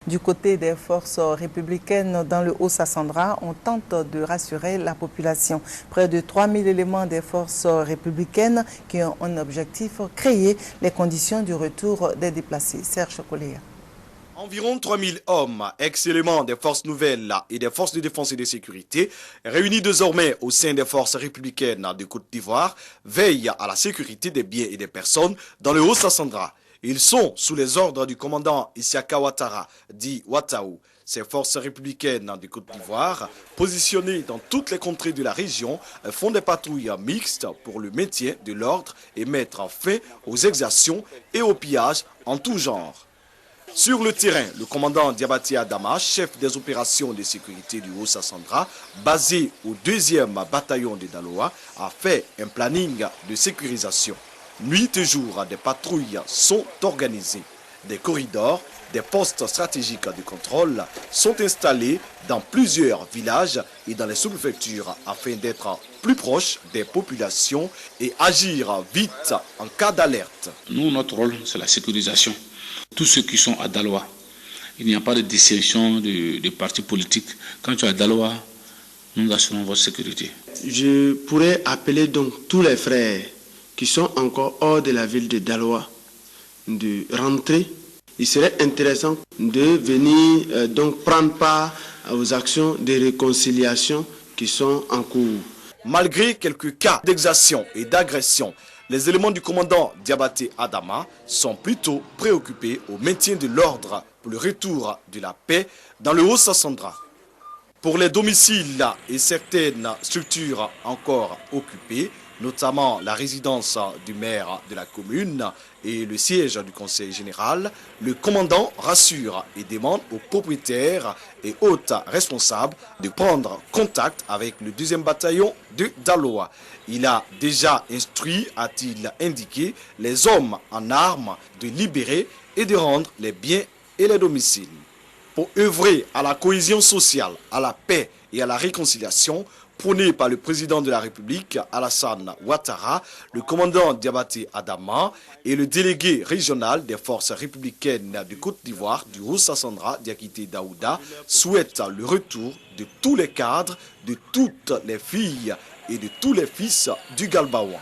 Du côté des forces républicaines dans le Haut-Sassandra, on tente de rassurer la population. Près de 3000 éléments des forces républicaines qui ont un objectif, créer les conditions du retour des déplacés. Serge Chocoléa. Environ 3000 hommes, ex-éléments des forces nouvelles et des forces de défense et de sécurité, réunis désormais au sein des forces républicaines de Côte d'Ivoire, veillent à la sécurité des biens et des personnes dans le Haut-Sassandra. Ils sont sous les ordres du commandant Isiaka Ouattara, dit Ouattaou. Ces forces républicaines de Côte d'Ivoire, positionnées dans toutes les contrées de la région, font des patrouilles mixtes pour le maintien de l'ordre et mettre fin aux exactions et aux pillages en tout genre. Sur le terrain, le commandant Diabaté Adama, chef des opérations de sécurité du Haut-Sassandra, basé au 2e bataillon de Daloa, a fait un planning de sécurisation. Nuit et jour, des patrouilles sont organisées. Des corridors, des postes stratégiques de contrôle sont installés dans plusieurs villages et dans les sous-préfectures afin d'être plus proches des populations et agir vite en cas d'alerte. Nous, notre rôle, c'est la sécurisation. Tous ceux qui sont à Daloa, il n'y a pas de distinction de partis politiques. Quand tu es à Daloa, nous assurons votre sécurité. Je pourrais appeler donc tous les frères qui sont encore hors de la ville de Daloa de rentrer. Il serait intéressant de venir donc prendre part aux actions de réconciliation qui sont en cours. Malgré quelques cas d'exaction et d'agression, les éléments du commandant Diabaté Adama sont plutôt préoccupés au maintien de l'ordre pour le retour de la paix dans le Haut-Sassandra. Pour les domiciles et certaines structures encore occupées, notamment la résidence du maire de la commune et le siège du conseil général, le commandant rassure et demande aux propriétaires et autres responsables de prendre contact avec le 2e bataillon de Daloa. Il a déjà instruit, a-t-il indiqué, les hommes en armes de libérer et de rendre les biens et les domiciles. Pour œuvrer à la cohésion sociale, à la paix et à la réconciliation, prôné par le président de la République, Alassane Ouattara, le commandant Diabaté Adama et le délégué régional des forces républicaines de Côte d'Ivoire, du Haut-Sassandra, Diakité Daouda, souhaitent le retour de tous les cadres, de toutes les filles et de tous les fils du Galbaouan.